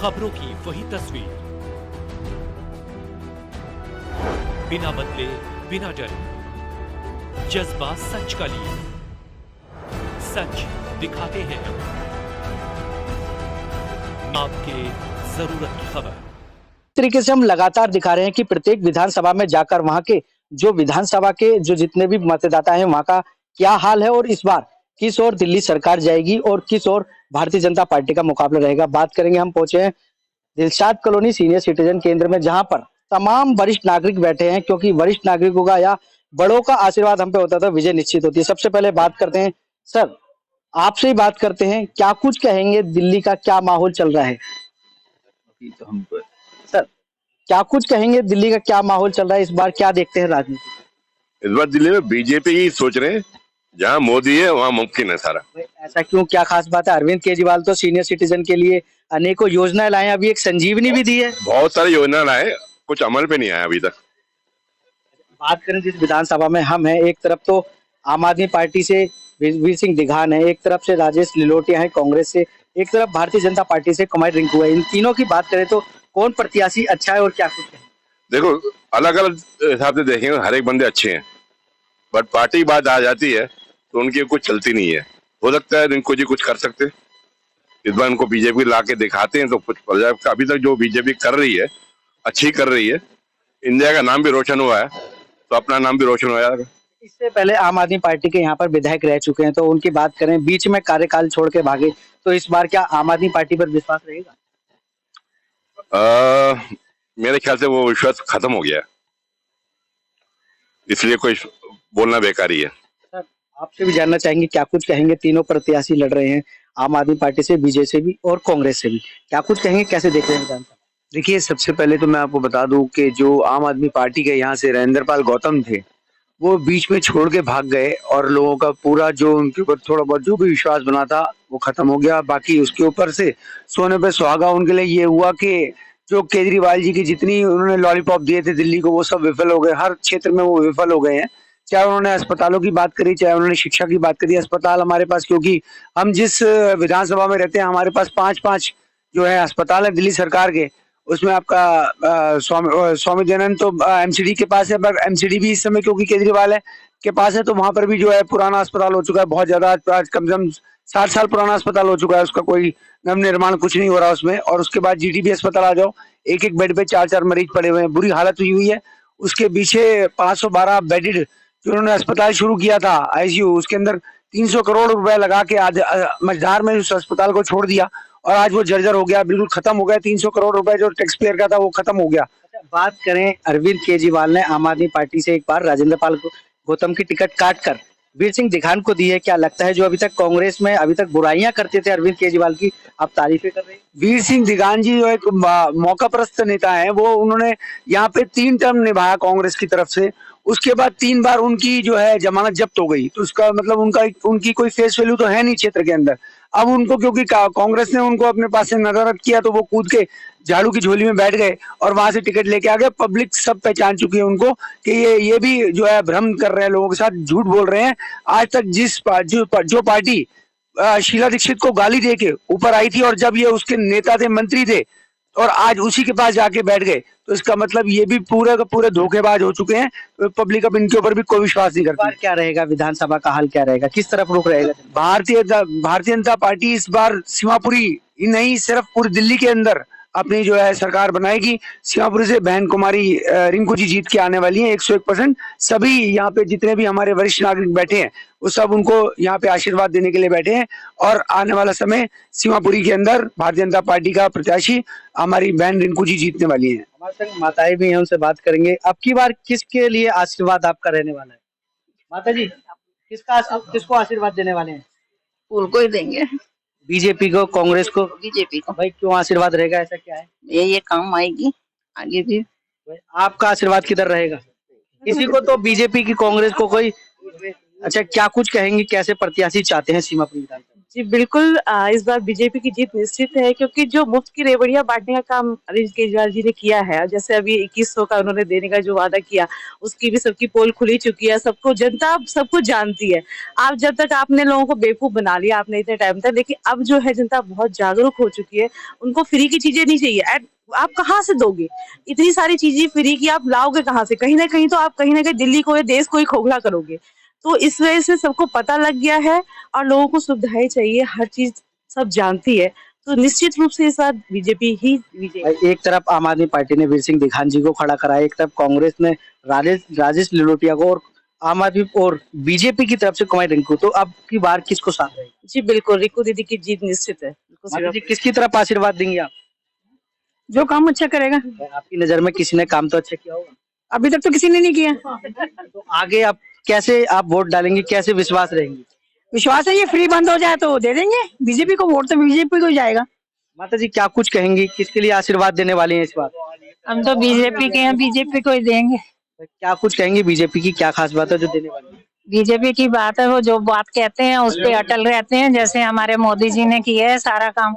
खबरों की वही तस्वीर, बिना बदले बिना डरे, जज्बा सच का लिए, सच दिखाते हैं आपके जरूरत की खबर। तरीके से हम लगातार दिखा रहे हैं कि प्रत्येक विधानसभा में जाकर वहां के जो विधानसभा के जो जितने भी मतदाता हैं वहां का क्या हाल है और इस बार किस ओर दिल्ली सरकार जाएगी और किस ओर भारतीय जनता पार्टी का मुकाबला रहेगा। बात करेंगे, हम पहुंचे हैं दिलशाद कॉलोनी सीनियर सिटीजन केंद्र में, जहां पर तमाम वरिष्ठ नागरिक बैठे हैं, क्योंकि वरिष्ठ नागरिकों का या बड़ों का आशीर्वाद हम पे होता था, विजय निश्चित होती है। सबसे पहले बात करते हैं, सर आपसे ही बात करते हैं, क्या कुछ कहेंगे, दिल्ली का क्या माहौल चल रहा है? सर क्या कुछ कहेंगे, दिल्ली का क्या माहौल चल रहा है, इस बार क्या देखते हैं राजनीति? इस बार दिल्ली में बीजेपी ही सोच रहे हैं, जहां मोदी है वहां मुमकिन है सारा। ऐसा क्यों, क्या खास बात है? अरविंद केजरीवाल तो सीनियर सिटीजन के लिए अनेकों योजनाएं लाए, अभी एक संजीवनी भी दी है। बहुत सारी योजना लाए, कुछ अमल पे नहीं आया अभी तक। बात करें जिस विधानसभा में हम हैं, एक तरफ तो आम आदमी पार्टी से वीर सिंह दिघान है, एक तरफ से राजेश लिलोटिया है कांग्रेस से, एक तरफ भारतीय जनता पार्टी से कुमार रिंकू है। इन तीनों की बात करें तो कौन प्रत्याशी अच्छा है और क्या कुछ है? देखो, अलग अलग हिसाब से देखेंगे, हर एक बंदे अच्छे हैं, बट पार्टी की बात आ जाती है तो उनकी कुछ चलती नहीं है। हो सकता है रिंकू जी कुछ कर सकते, इस बार उनको बीजेपी ला के दिखाते हैं तो कुछ पंजाब का अभी तक जो बीजेपी कर रही है अच्छी कर रही है। इंडिया का नाम भी रोशन हुआ है तो अपना नाम भी रोशन हो जाएगा। इससे पहले आम आदमी पार्टी के यहाँ पर विधायक रह चुके हैं, तो उनकी बात करें, बीच में कार्यकाल छोड़ के भागे, तो इस बार क्या आम आदमी पार्टी पर विश्वास रहेगा? मेरे ख्याल से वो विश्वास खत्म हो गया है, इसलिए कोई बोलना बेकार ही है। सर आपसे भी जानना चाहेंगे, क्या कुछ कहेंगे, तीनों प्रत्याशी लड़ रहे हैं, आम आदमी पार्टी से, बीजेपी से भी और कांग्रेस से भी, क्या कुछ कहेंगे, कैसे देख रहे हैं विधानसभा? देखिए, सबसे पहले तो मैं आपको बता दूं कि जो आम आदमी पार्टी के यहाँ से नरेंद्र गौतम थे, वो बीच में छोड़ के भाग गए और लोगों का पूरा जो उनके ऊपर थोड़ा बहुत जो भी विश्वास बना था वो खत्म हो गया। बाकी उसके ऊपर से सोने पे सुहागा उनके लिए ये हुआ कि जो केजरीवाल जी की जितनी उन्होंने लॉलीपॉप दिए थे दिल्ली को, वो सब विफल हो गए। हर क्षेत्र में वो विफल हो गए हैं, चाहे उन्होंने अस्पतालों की बात करी, चाहे उन्होंने शिक्षा की बात करी। अस्पताल हमारे पास, क्योंकि हम जिस विधानसभा में रहते हैं, हमारे पास 5-5 जो है अस्पताल है दिल्ली सरकार के। उसमें आपका स्वामी दयानंद तो एमसीडी के पास है, पर एमसीडी भी इस समय क्योंकि केजरीवाल है के पास है, तो वहां पर भी जो है पुराना अस्पताल हो चुका है, बहुत ज्यादा, आज कम से कम 60 साल पुराना अस्पताल हो चुका है, उसका कोई नव निर्माण कुछ नहीं हो रहा उसमें। और उसके बाद जीटीबी अस्पताल आ जाओ, एक एक बेड पे 4-4 मरीज पड़े हुए हैं, बुरी हालत हुई हुई है। उसके पीछे 512 बेडेड जो उन्होंने अस्पताल शुरू किया था आईसीयू, उसके अंदर 300 करोड़ रुपए लगा के आज मझधार में उस अस्पताल को छोड़ दिया और आज वो जर्जर हो गया, बिल्कुल खत्म हो गया। 300 करोड़ रुपए जो टैक्स पेयर का था वो खत्म हो गया। बात करें, अरविंद केजरीवाल ने आम आदमी पार्टी से एक बार राजेंद्र पाल गौतम की टिकट काटकर वीर सिंह दिघान को दी है। क्या लगता है, जो अभी तक कांग्रेस में अभी तक बुराइयां करते थे अरविंद केजरीवाल की, अब तारीफें कर रहे हैं? वीर सिंह दिघान जी जो एक मौकाप्रस्त नेता है, वो उन्होंने यहाँ पे 3 टर्म निभाया कांग्रेस की तरफ से। उसके बाद 3 बार उनकी जो है जमानत जब्त हो गई, तो उसका मतलब उनकी कोई फेस वैल्यू तो है नहीं क्षेत्र के अंदर। अब उनको क्योंकि कांग्रेस ने उनको अपने पास से नजरत किया, तो वो कूद के झाड़ू की झोली में बैठ गए और वहां से टिकट लेके आ गए। पब्लिक सब पहचान चुकी है उनको कि ये भी जो है भ्रम कर रहे हैं, लोगों के साथ झूठ बोल रहे हैं। आज तक जो पार्टी शीला दीक्षित को गाली दे के ऊपर आई थी, और जब ये उसके नेता थे, मंत्री थे, और आज उसी के पास जाके बैठ गए, तो इसका मतलब ये भी पूरे का पूरे धोखेबाज हो चुके हैं। तो पब्लिक अब इनके ऊपर भी कोई विश्वास नहीं करती। क्या रहेगा विधानसभा का हाल, क्या रहेगा, किस तरफ रुख रहेगा? भारतीय जनता पार्टी इस बार सीमापुरी ही नहीं, सिर्फ पूरी दिल्ली के अंदर अपनी जो है सरकार बनाएगी। सीमापुरी से बहन कुमारी रिंकू जी जीत के आने वाली हैं 101%। सभी यहाँ पे जितने भी हमारे वरिष्ठ नागरिक बैठे हैं, वो सब उनको यहाँ पे आशीर्वाद देने के लिए बैठे हैं, और आने वाला समय सीमापुरी के अंदर भारतीय जनता पार्टी का प्रत्याशी हमारी बहन रिंकू जी जीतने वाली है। हमारे संग माताएं भी हैं, उनसे बात करेंगे। अब की बार किसके लिए आशीर्वाद आपका रहने वाला है? माता जी, किसको आशीर्वाद देने वाले हैं? उनको ही देंगे, बीजेपी को, कांग्रेस को? बीजेपी को। भाई क्यों आशीर्वाद रहेगा, ऐसा क्या है? ये काम आएगी आगे भी। आपका आशीर्वाद किधर रहेगा? किसी को तो बीजेपी की, कांग्रेस को कोई? अच्छा, क्या कुछ कहेंगे, कैसे प्रत्याशी चाहते हैं सीमापुरी विधानसभा? जी बिल्कुल, इस बार बीजेपी की जीत निश्चित है, क्योंकि जो मुफ्त की रेवड़ियां बांटने का काम अरविंद केजरीवाल जी ने किया है, जैसे अभी 2100 का उन्होंने देने का जो वादा किया, उसकी भी सबकी पोल खुली चुकी है, सबको जनता सब कुछ जानती है। आप जब तक आपने लोगों को बेवकूफ बना लिया आपने इतने टाइम तक, लेकिन अब जो है जनता बहुत जागरूक हो चुकी है, उनको फ्री की चीजें नहीं चाहिए। आप कहाँ से दोगे इतनी सारी चीजें फ्री की? आप लाओगे कहाँ से? कहीं ना कहीं तो आप कहीं ना कहीं दिल्ली को या देश को ही खोखला करोगे। तो इस वजह से सबको पता लग गया है और लोगों को सुविधाएं चाहिए, हर चीज सब जानती है, तो निश्चित रूप से इस बार बीजेपी ही विजय। एक तरफ आम आदमी पार्टी ने वीर सिंह दिखान जी को खड़ा कराया, एक तरफ कांग्रेस ने राजेश लिलोटिया को, और आम आदमी और बीजेपी की तरफ से कुमारी रिंकू, तो अब की बार किसको साथ रहेगा? जी बिल्कुल, रिंकू दीदी की जीत निश्चित है। माता जी, किसकी तरफ आशीर्वाद देंगे आप? जो काम अच्छा करेगा। आपकी नजर में किसी ने काम तो अच्छा किया होगा? अभी तक तो किसी ने नहीं किया। तो आगे आप कैसे आप वोट डालेंगे, कैसे विश्वास रहेंगे? विश्वास है ये फ्री बंद हो जाए तो दे देंगे बीजेपी को वोट, तो बीजेपी को जाएगा। माता जी, क्या कुछ कहेंगी, किसके लिए आशीर्वाद देने वाली हैं इस बार? हम तो बीजेपी के हैं, बीजेपी को ही देंगे। क्या कुछ कहेंगी, बीजेपी की क्या खास बात है जो देने वाली है? बीजेपी की बात है, वो जो बात कहते हैं उस पे अटल रहते हैं, जैसे हमारे मोदी जी ने किया है सारा काम।